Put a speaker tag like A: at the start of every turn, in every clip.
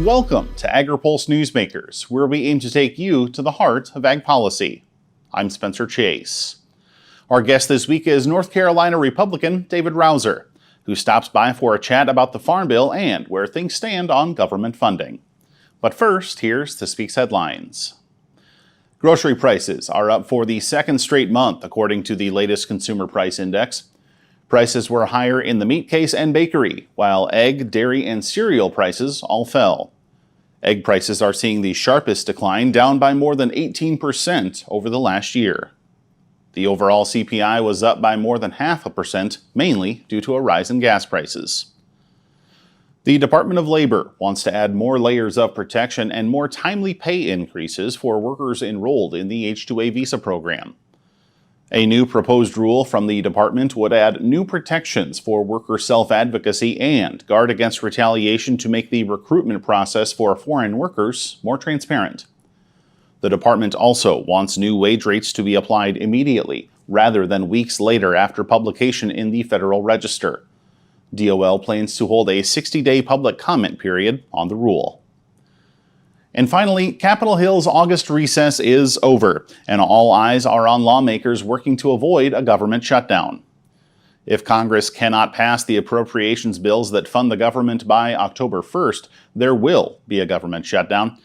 A: Welcome to Agri-Pulse Newsmakers, where we aim to take you to the heart of ag policy. I'm Spencer Chase. Our guest this week is North Carolina Republican David Rouzer, who stops by for a chat about the Farm Bill and where things stand on government funding. But first, here's this week's headlines. Grocery prices are up for the second straight month, according to the latest Consumer Price Index. Prices were higher in the meat case and bakery, while egg, dairy, and cereal prices all fell. Egg prices are seeing the sharpest decline, down by more than 18% over the last year. The overall CPI was up by more than 0.5%, mainly due to a rise in gas prices. The Department of Labor wants to add more layers of protection and more timely pay increases for workers enrolled in the H-2A visa program. A new proposed rule from the department would add new protections for worker self-advocacy and guard against retaliation to make the recruitment process for foreign workers more transparent. The department also wants new wage rates to be applied immediately, rather than weeks later after publication in the Federal Register. DOL plans to hold a 60-day public comment period on the rule. And finally, Capitol Hill's August recess is over, and all eyes are on lawmakers working to avoid a government shutdown. If Congress cannot pass the appropriations bills that fund the government by October 1st, there will be a government shutdown.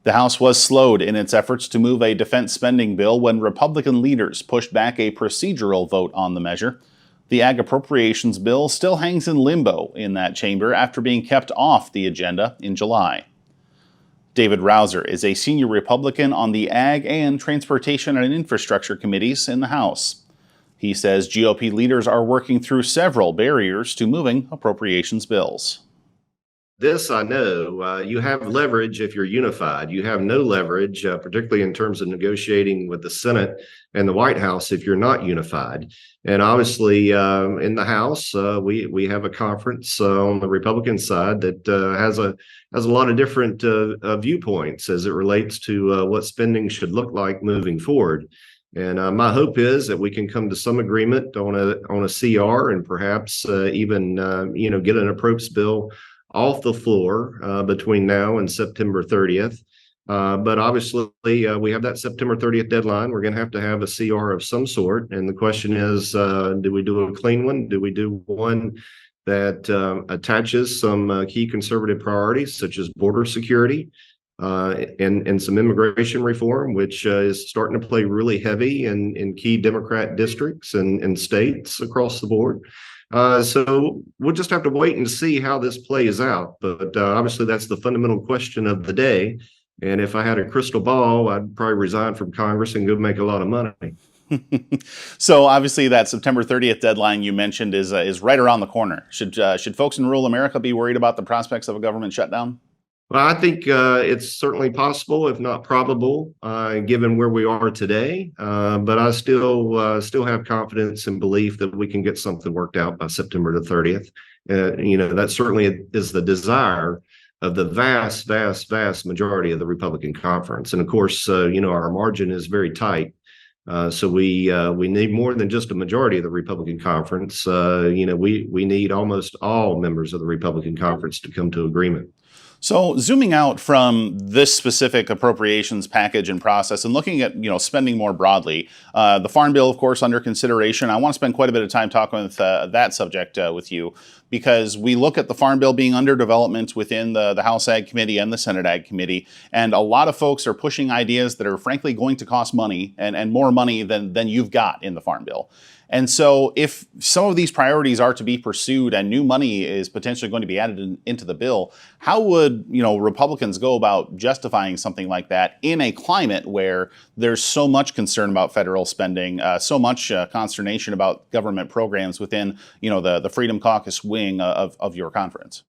A: The House was slowed in its efforts to move a defense spending bill when Republican leaders pushed back a procedural vote on the measure. The ag appropriations bill still hangs in limbo in that chamber after being kept off the agenda in July. David Rouzer is a senior Republican on the Ag and Transportation and Infrastructure committees in the House. He says GOP leaders are working through several barriers to moving appropriations bills.
B: This, I know, you have leverage if you're unified. You have no leverage, particularly in terms of negotiating with the Senate and the White House if you're not unified. And obviously, in the House, we have a conference on the Republican side that has a lot of different viewpoints as it relates to what spending should look like moving forward. And my hope is that we can come to some agreement on a CR and perhaps even get an appropriations bill off the floor between now and September 30th. But obviously, we have that September 30th deadline. We're going to have a CR of some sort. And the question is, do we do a clean one? Do we do one that attaches some key conservative priorities, such as border security and some immigration reform, which is starting to play really heavy in key Democrat districts and states across the board? So we'll just have to wait and see how this plays out. But obviously, that's the fundamental question of the day. And if I had a crystal ball, I'd probably resign from Congress and go make a lot of money.
A: So obviously, that September 30th deadline you mentioned is right around the corner. Should folks in rural America be worried about the prospects of a government shutdown?
B: Well, I think it's certainly possible, if not probable, given where we are today. But I still have confidence and belief that we can get something worked out by September the 30th. That certainly is the desire of the vast, vast, vast majority of the Republican conference. And of course, our margin is very tight. So we need more than just a majority of the Republican conference. We need almost all members of the Republican conference to come to agreement.
A: So zooming out from this specific appropriations package and process and looking at, spending more broadly, the Farm Bill, of course, under consideration. I want to spend quite a bit of time talking with that subject with you, because we look at the Farm Bill being under development within the House Ag Committee and the Senate Ag Committee. And a lot of folks are pushing ideas that are frankly going to cost money and more money than you've got in the Farm Bill. And so if some of these priorities are to be pursued and new money is potentially going to be added into the bill, how would Republicans go about justifying something like that in a climate where there's so much concern about federal spending, so much consternation about government programs within the Freedom Caucus wing of your conference?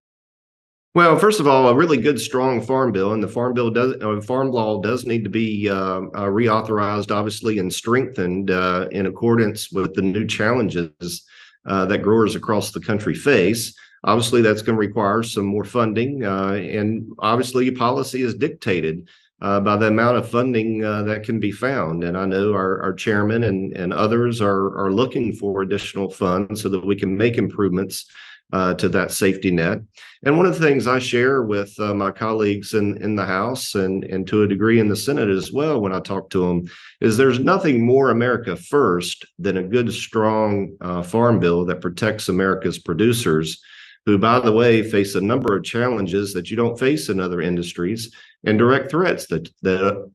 B: Well, first of all, a really good, strong farm bill, and the farm law does need to be reauthorized, obviously, and strengthened in accordance with the new challenges that growers across the country face. Obviously, that's going to require some more funding, and obviously, policy is dictated by the amount of funding that can be found. And I know our chairman and others are looking for additional funds so that we can make improvements to that safety net. And one of the things I share with my colleagues in the House and to a degree in the Senate as well when I talk to them is there's nothing more America first than a good, strong farm bill that protects America's producers, who, by the way, face a number of challenges that you don't face in other industries and direct threats that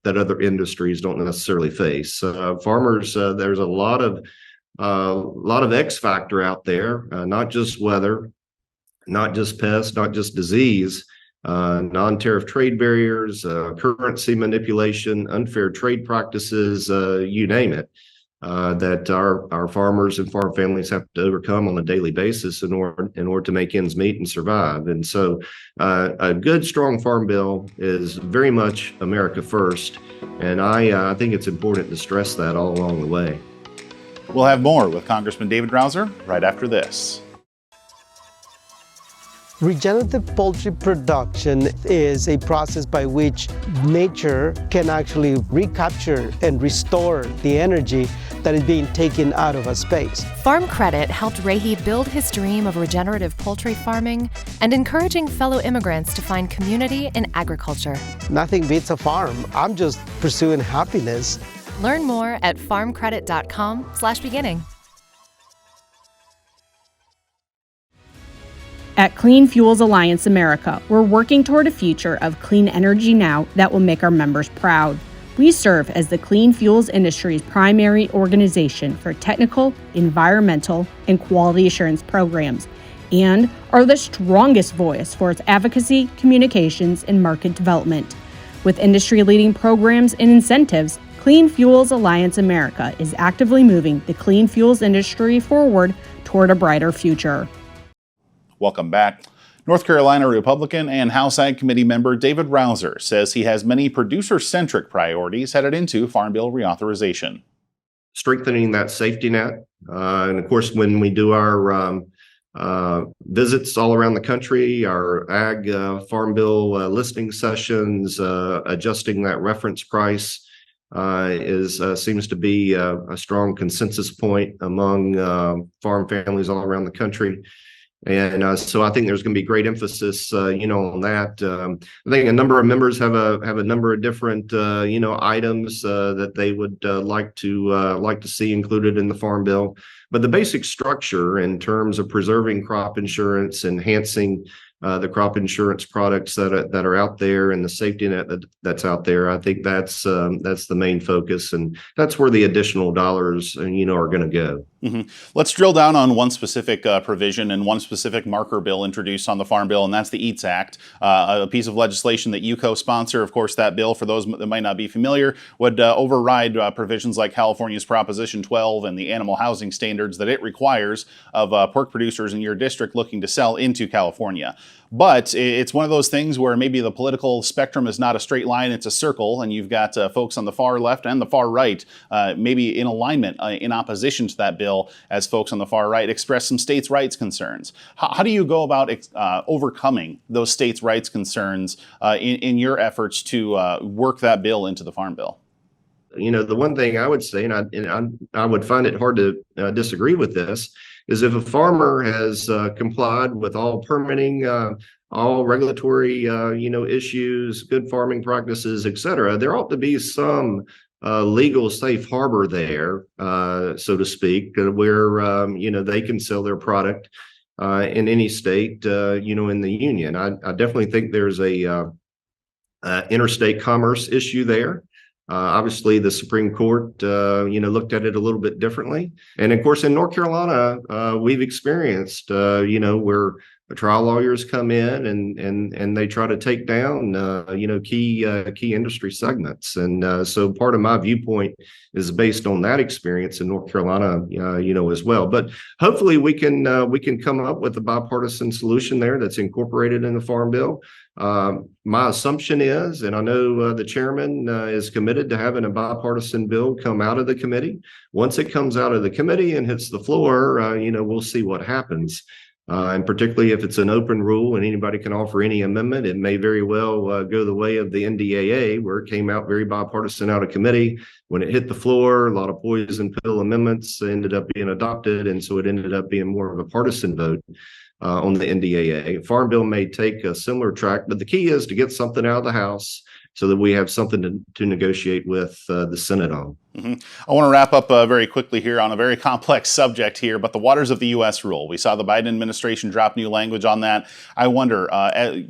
B: other industries don't necessarily face. Farmers, there's a lot of X factor out there, not just weather, not just pests, not just disease, non-tariff trade barriers, currency manipulation, unfair trade practices, you name it, that our farmers and farm families have to overcome on a daily basis in order to make ends meet and survive. And so a good, strong farm bill is very much America first. And I think it's important to stress that all along the way.
A: We'll have more with Congressman David Rouzer right after this.
C: Regenerative poultry production is a process by which nature can actually recapture and restore the energy that is being taken out of a space.
D: Farm Credit helped Rahi build his dream of regenerative poultry farming and encouraging fellow immigrants to find community in agriculture.
C: Nothing beats a farm. I'm just pursuing happiness.
D: Learn more at farmcredit.com/beginning.
E: At Clean Fuels Alliance America, we're working toward a future of clean energy now that will make our members proud. We serve as the clean fuels industry's primary organization for technical, environmental, and quality assurance programs, and are the strongest voice for its advocacy, communications, and market development. With industry-leading programs and incentives, Clean Fuels Alliance America is actively moving the clean fuels industry forward toward a brighter future.
A: Welcome back. North Carolina Republican and House Ag Committee member David Rouzer says he has many producer-centric priorities headed into Farm Bill reauthorization.
B: Strengthening that safety net. And of course, when we do our visits all around the country, our ag farm bill listening sessions, adjusting that reference price seems to be a strong consensus point among farm families all around the country. And so I think there's going to be great emphasis, on that. I think a number of members have a number of different, items that they would like to see included in the farm bill. But the basic structure in terms of preserving crop insurance, enhancing the crop insurance products that are out there, and the safety net that's out there, I think that's the main focus, and that's where the additional dollars, are going to go.
A: Mm-hmm. Let's drill down on one specific provision and one specific marker bill introduced on the Farm Bill, and that's the EATS Act, a piece of legislation that you co-sponsor. Of course, that bill, for those that might not be familiar, would override provisions like California's Proposition 12 and the animal housing standards that it requires of pork producers in your district looking to sell into California. But it's one of those things where maybe the political spectrum is not a straight line, it's a circle, and you've got folks on the far left and the far right maybe in alignment, in opposition to that bill, as folks on the far right express some states' rights concerns. How do you go about overcoming those states' rights concerns in your efforts to work that bill into the Farm Bill?
B: The one thing I would say, and I would find it hard to disagree with this, is if a farmer has complied with all permitting, all regulatory, issues, good farming practices, et cetera, there ought to be some legal safe harbor there, so to speak, where, they can sell their product in any state, in the union. I definitely think there's a interstate commerce issue there. Obviously, the Supreme Court, looked at it a little bit differently. And of course, in North Carolina, we've experienced, where trial lawyers come in and they try to take down, key industry segments. And so part of my viewpoint is based on that experience in North Carolina, as well. But hopefully we can come up with a bipartisan solution there that's incorporated in the Farm Bill. My assumption is, and I know the chairman is committed to having a bipartisan bill come out of the committee. Once it comes out of the committee and hits the floor, we'll see what happens. And particularly if it's an open rule and anybody can offer any amendment, it may very well go the way of the NDAA, where it came out very bipartisan out of committee. When it hit the floor, a lot of poison pill amendments ended up being adopted, and so it ended up being more of a partisan vote. on the NDAA. Farm bill may take a similar track, but the key is to get something out of the House so that we have something to negotiate with the Senate on.
A: I want to wrap up very quickly here on a very complex subject here, but the Waters of the U.S. rule. We saw the Biden administration drop new language on that. I wonder,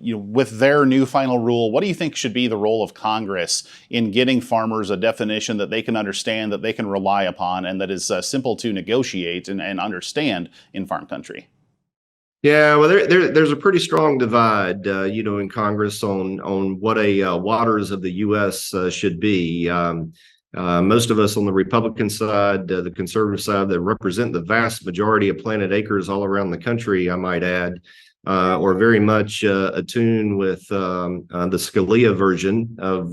A: with their new final rule, what do you think should be the role of Congress in getting farmers a definition that they can understand, that they can rely upon, and that is simple to negotiate and understand in farm country?
B: Yeah, well, there's a pretty strong divide, in Congress on what a waters of the U.S. Should be. Most of us on the Republican side, the conservative side, that represent the vast majority of planted acres all around the country, I might add, are very much attuned with the Scalia version of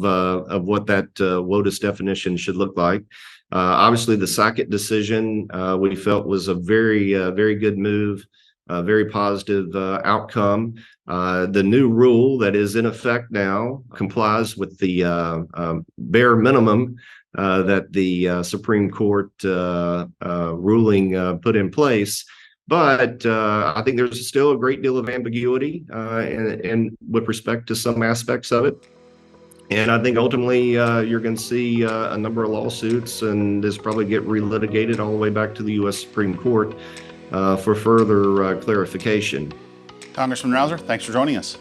B: what that WOTUS definition should look like. Obviously, the Sackett decision we felt was a very good move. Very positive outcome. The new rule that is in effect now complies with the bare minimum that the Supreme Court ruling put in place. But I think there's still a great deal of ambiguity and with respect to some aspects of it. And I think ultimately you're going to see a number of lawsuits, and this probably get relitigated all the way back to the U.S. Supreme Court for further clarification.
A: Congressman Rouzer, thanks for joining us.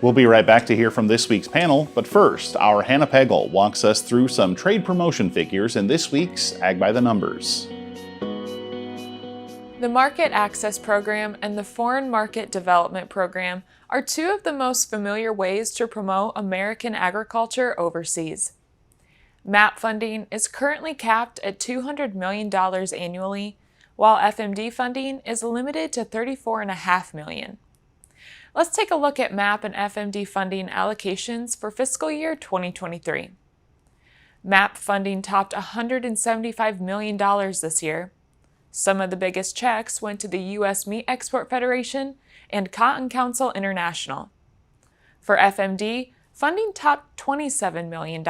A: We'll be right back to hear from this week's panel, but first, our Hannah Pagel walks us through some trade promotion figures in this week's Ag by the Numbers.
F: The Market Access Program and the Foreign Market Development Program are two of the most familiar ways to promote American agriculture overseas. MAP funding is currently capped at $200 million annually, while FMD funding is limited to $34.5 million. Let's take a look at MAP and FMD funding allocations for fiscal year 2023. MAP funding topped $175 million this year. Some of the biggest checks went to the U.S. Meat Export Federation and Cotton Council International. For FMD, funding topped $27 million,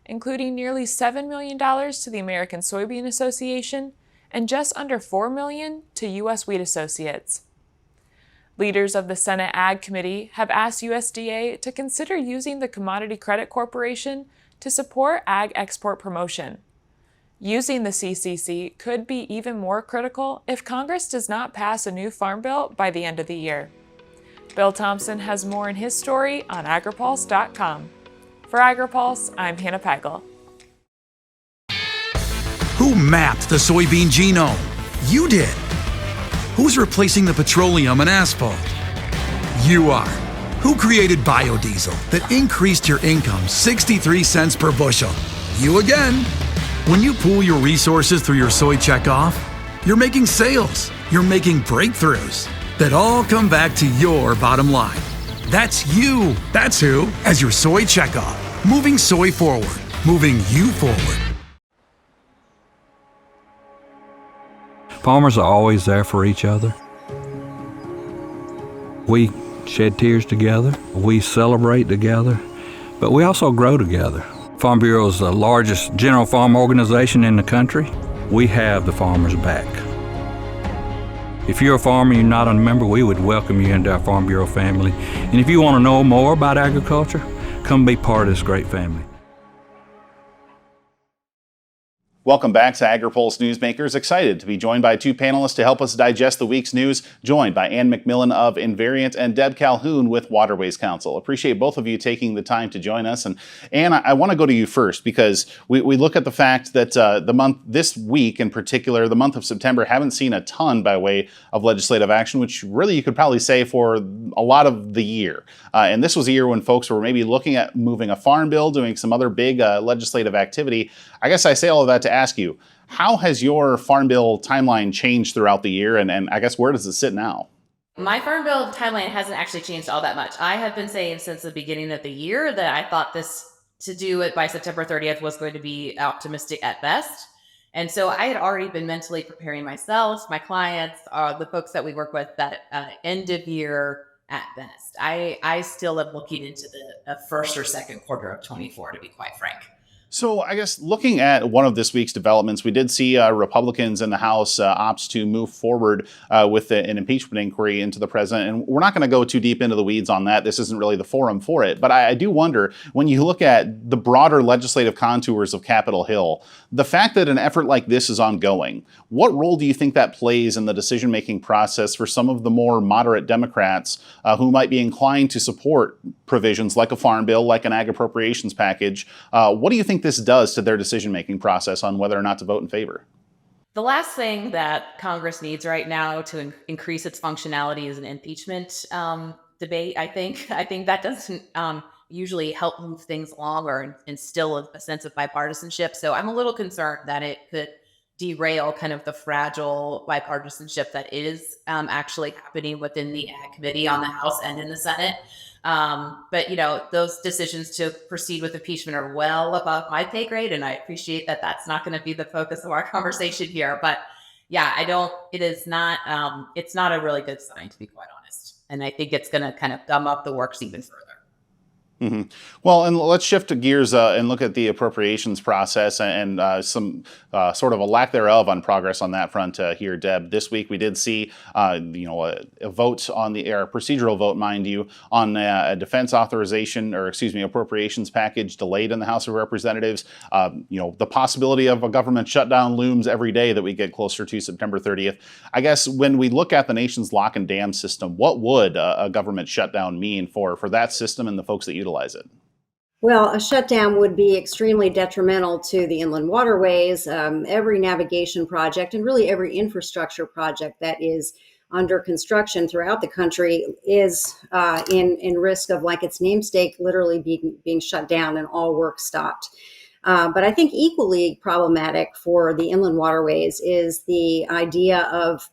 F: including nearly $7 million to the American Soybean Association and just under $4 million to U.S. Wheat Associates. Leaders of the Senate Ag Committee have asked USDA to consider using the Commodity Credit Corporation to support ag export promotion. Using the CCC could be even more critical if Congress does not pass a new farm bill by the end of the year. Bill Thompson has more in his story on agripulse.com. For AgriPulse, I'm Hannah Pagel.
G: Who mapped the soybean genome? You did. Who's replacing the petroleum and asphalt? You are. Who created biodiesel that increased your income 63 cents per bushel? You again. When you pool your resources through your soy checkoff, you're making sales, you're making breakthroughs that all come back to your bottom line. That's you. That's who, as your soy checkoff. Moving soy forward, moving you forward.
H: Farmers are always there for each other. We shed tears together, we celebrate together, but we also grow together. Farm Bureau is the largest general farm organization in the country. We have the farmers' back. If you're a farmer and you're not a member, we would welcome you into our Farm Bureau family. And if you want to know more about agriculture, come be part of this great family.
A: Welcome back to Agri-Pulse Newsmakers. Excited to be joined by two panelists to help us digest the week's news, joined by MacMillan of Invariant and Deb Calhoun with Waterways Council. Appreciate both of you taking the time to join us. And Ann, I want to go to you first because we look at the fact that this week in particular, the month of September, haven't seen a ton by way of legislative action, which really you could probably say for a lot of the year. And this was a year when folks were maybe looking at moving a farm bill, doing some other big legislative activity. I guess I say all of that to ask you, how has your farm bill timeline changed throughout the year, and I guess where does it sit now?
I: My farm bill timeline hasn't actually changed all that much. I have been saying since the beginning of the year that I thought this to do it by September 30th was going to be optimistic at best. And so I had already been mentally preparing myself, my clients, the folks that we work with, that end of year at best. I still am looking into the first or second quarter of 24, to be quite frank.
A: So I guess looking at one of this week's developments, we did see Republicans in the House opt to move forward with an impeachment inquiry into the president. And we're not going to go too deep into the weeds on that. This isn't really the forum for it. But I do wonder, when you look at the broader legislative contours of Capitol Hill, the fact that an effort like this is ongoing, what role do you think that plays in the decision-making process for some of the more moderate Democrats who might be inclined to support provisions like a farm bill, like an ag appropriations package? What do you think this does to their decision-making process on whether or not to vote in favor?
I: The last thing that Congress needs right now to increase its functionality is an impeachment debate, I think. I think that doesn't usually help move things along or instill a sense of bipartisanship. So I'm a little concerned that it could derail kind of the fragile bipartisanship that is actually happening within the Ag Committee on the House and in the Senate. But, you know, those decisions to proceed with impeachment are well above my pay grade. And I appreciate that that's not going to be the focus of our conversation here. But yeah, it's not a really good sign, to be quite honest. And I think it's going to kind of gum up the works even further.
A: Mm-hmm. Well, and let's shift gears and look at the appropriations process and some sort of a lack thereof on progress on that front here, Deb. This week we did see, a vote on the procedural vote, mind you, on a defense authorization appropriations package delayed in the House of Representatives. The possibility of a government shutdown looms every day that we get closer to September 30th. I guess when we look at the nation's lock and dam system, what would a government shutdown mean for that system and the folks that utilize it?
J: Well, a shutdown would be extremely detrimental to the inland waterways, every navigation project, and really every infrastructure project that is under construction throughout the country is in risk of, like its namesake, literally being shut down and all work stopped. But I think equally problematic for the inland waterways is the idea of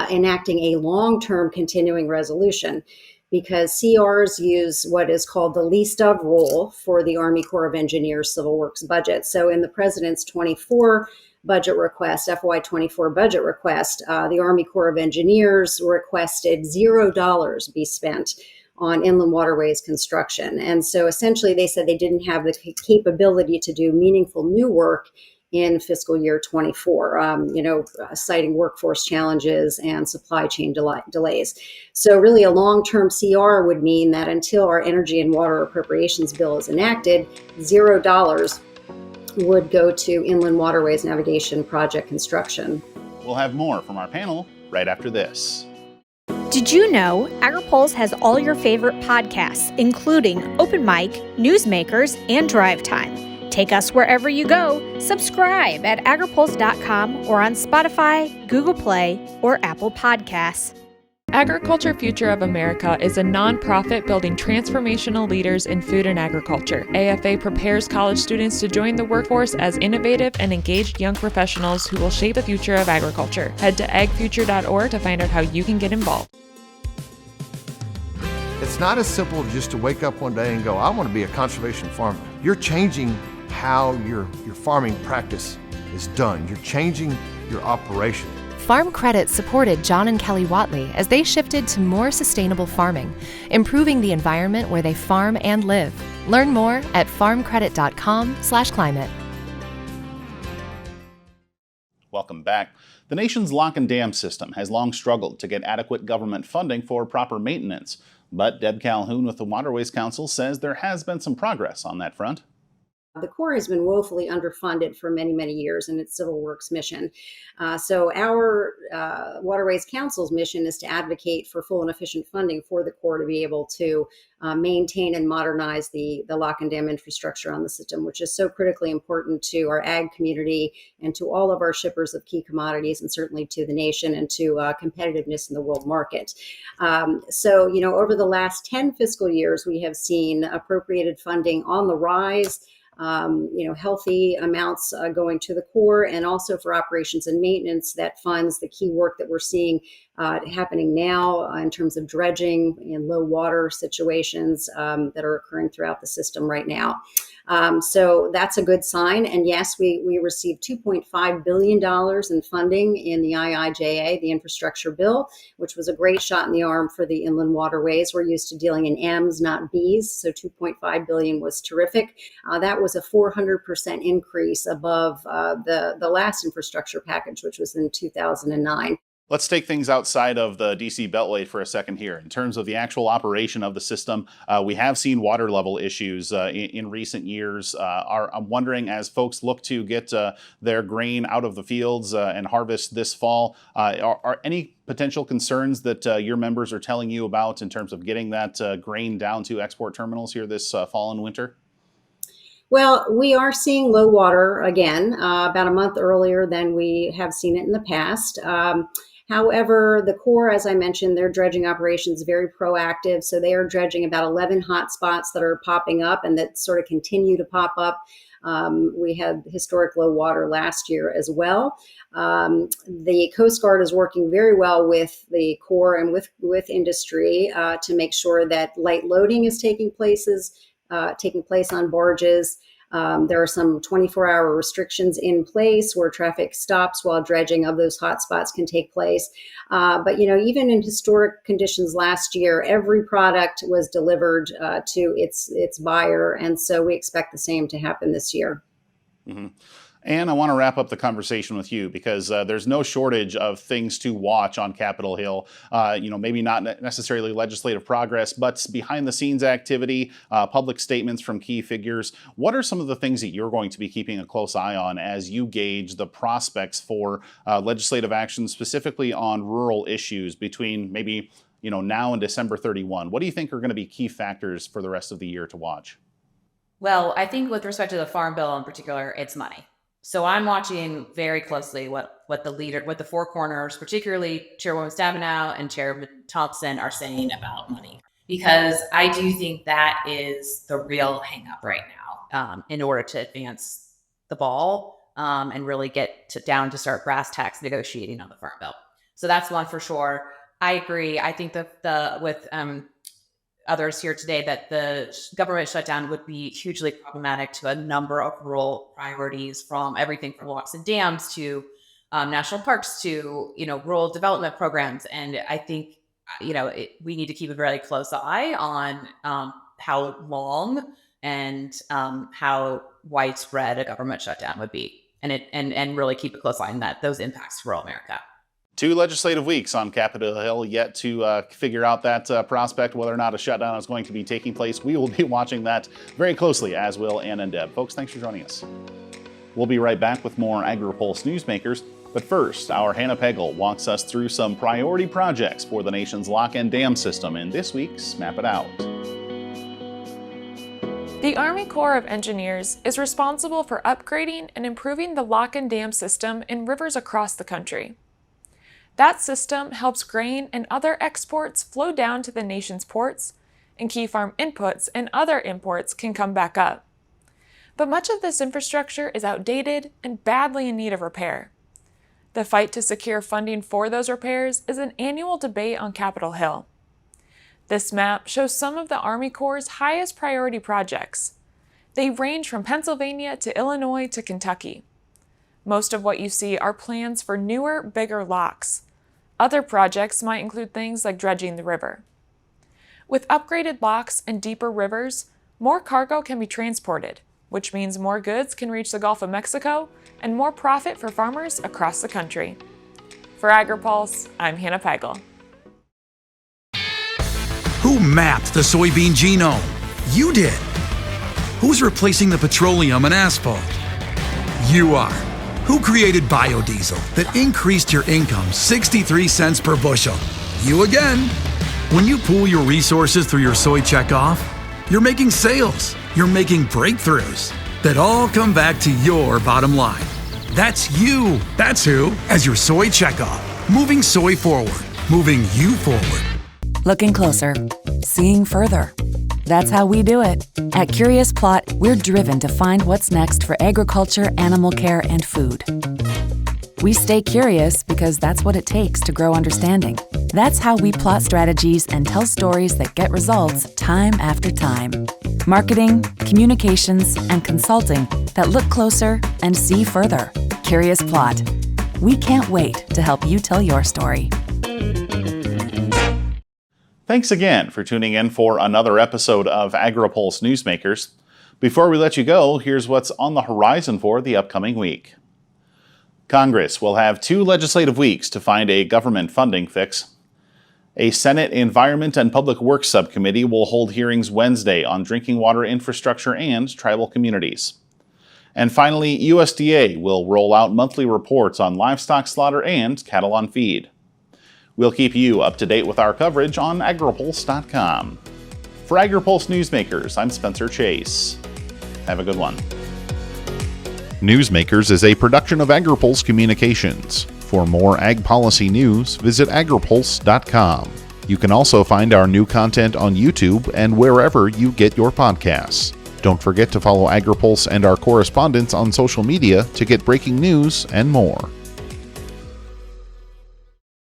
J: enacting a long-term continuing resolution, because CRs use what is called the least of rule for the Army Corps of Engineers Civil Works budget. So in the President's 24 budget request, FY24 budget request, the Army Corps of Engineers requested $0 be spent on inland waterways construction. And so essentially they said they didn't have the capability to do meaningful new work in fiscal year 24, citing workforce challenges and supply chain delays. So really a long-term CR would mean that until our energy and water appropriations bill is enacted, $0 would go to inland waterways navigation project construction.
A: We'll have more from our panel right after this.
K: Did you know Agri-Pulse has all your favorite podcasts, including Open Mic, Newsmakers, and Drive Time? Take us wherever you go. Subscribe at agripulse.com or on Spotify, Google Play, or Apple Podcasts.
F: Agriculture Future of America is a nonprofit building transformational leaders in food and agriculture. AFA prepares college students to join the workforce as innovative and engaged young professionals who will shape the future of agriculture. Head to agfuture.org to find out how you can get involved.
L: It's not as simple just to wake up one day and go, I want to be a conservation farmer. You're changing how your farming practice is done. You're changing your operation.
D: Farm Credit supported John and Kelly Watley as they shifted to more sustainable farming, improving the environment where they farm and live. Learn more at farmcredit.com/climate.
A: Welcome back. The nation's lock and dam system has long struggled to get adequate government funding for proper maintenance. But Deb Calhoun with the Waterways Council says there has been some progress on that front.
J: The Corps has been woefully underfunded for many, many years in its civil works mission. So our Waterways Council's mission is to advocate for full and efficient funding for the Corps to be able to maintain and modernize the lock and dam infrastructure on the system, which is so critically important to our ag community and to all of our shippers of key commodities, and certainly to the nation and to competitiveness in the world market. So, over the last 10 fiscal years, we have seen appropriated funding on the rise. Healthy amounts going to the Corps, and also for operations and maintenance that funds the key work that we're seeing happening now in terms of dredging and low water situations that are occurring throughout the system right now. So that's a good sign. And yes, we received $2.5 billion in funding in the IIJA, the infrastructure bill, which was a great shot in the arm for the inland waterways. We're used to dealing in M's, not B's. So $2.5 billion was terrific. That was a 400% increase above the last infrastructure package, which was in 2009.
A: Let's take things outside of the DC Beltway for a second here. In terms of the actual operation of the system, we have seen water level issues in recent years. I'm wondering, as folks look to get their grain out of the fields and harvest this fall, are any potential concerns that your members are telling you about in terms of getting that grain down to export terminals here this fall and winter?
J: Well, we are seeing low water again, about a month earlier than we have seen it in the past. However, the Corps, as I mentioned, their dredging operations very proactive. So they are dredging about 11 hot spots that are popping up and that sort of continue to pop up. We had historic low water last year as well. The Coast Guard is working very well with the Corps and with industry to make sure that light loading is taking place on barges. There are some 24-hour restrictions in place where traffic stops while dredging of those hotspots can take place. But, even in historic conditions last year, every product was delivered to its buyer. And so we expect the same to happen this year.
A: Mm-hmm. And I want to wrap up the conversation with you because there's no shortage of things to watch on Capitol Hill. Maybe not necessarily legislative progress, but behind the scenes activity, public statements from key figures. What are some of the things that you're going to be keeping a close eye on as you gauge the prospects for legislative action, specifically on rural issues between maybe now and December 31? What do you think are going to be key factors for the rest of the year to watch?
I: Well, I think with respect to the Farm Bill in particular, it's money. So I'm watching very closely what the four corners, particularly Chairwoman Stabenow and Chairman Thompson, are saying about money, because I do think that is the real hang up right now in order to advance the ball and really get down to start brass tacks negotiating on the Farm Bill. So that's one for sure. I agree. I think that with others here today that the government shutdown would be hugely problematic to a number of rural priorities, from everything from locks and dams to national parks to, rural development programs. And I think, we need to keep a very close eye on how long and how widespread a government shutdown would be, and really keep a close eye on those impacts to rural America.
A: 2 legislative weeks on Capitol Hill yet to figure out that prospect, whether or not a shutdown is going to be taking place. We will be watching that very closely, as will Ann and Deb. Folks, thanks for joining us. We'll be right back with more Agri-Pulse Newsmakers. But first, our Hannah Pagel walks us through some priority projects for the nation's lock and dam system in this week's Map It Out.
F: The Army Corps of Engineers is responsible for upgrading and improving the lock and dam system in rivers across the country. That system helps grain and other exports flow down to the nation's ports, and key farm inputs and other imports can come back up. But much of this infrastructure is outdated and badly in need of repair. The fight to secure funding for those repairs is an annual debate on Capitol Hill. This map shows some of the Army Corps' highest priority projects. They range from Pennsylvania to Illinois to Kentucky. Most of what you see are plans for newer, bigger locks. Other projects might include things like dredging the river. With upgraded locks and deeper rivers, more cargo can be transported, which means more goods can reach the Gulf of Mexico and more profit for farmers across the country. For Agri-Pulse, I'm Hannah Pagel.
G: Who mapped the soybean genome? You did. Who's replacing the petroleum and asphalt? You are. Who created biodiesel that increased your income 63 cents per bushel? You again. When you pool your resources through your soy checkoff, you're making sales, you're making breakthroughs that all come back to your bottom line. That's you. That's who, as your soy checkoff. Moving soy forward, moving you forward.
M: Looking closer, seeing further. That's how we do it. At Curious Plot, we're driven to find what's next for agriculture, animal care, and food. We stay curious because that's what it takes to grow understanding. That's how we plot strategies and tell stories that get results time after time. Marketing, communications, and consulting that look closer and see further. Curious Plot. We can't wait to help you tell your story.
A: Thanks again for tuning in for another episode of Agri-Pulse Newsmakers. Before we let you go, here's what's on the horizon for the upcoming week. Congress will have 2 legislative weeks to find a government funding fix. A Senate Environment and Public Works Subcommittee will hold hearings Wednesday on drinking water infrastructure and tribal communities. And finally, USDA will roll out monthly reports on livestock slaughter and cattle on feed. We'll keep you up to date with our coverage on agripulse.com. For Agri-Pulse Newsmakers, I'm Spencer Chase. Have a good one. Newsmakers is a production of Agri-Pulse Communications. For more ag policy news, visit agripulse.com. You can also find our new content on YouTube and wherever you get your podcasts. Don't forget to follow Agri-Pulse and our correspondents on social media to get breaking news and more.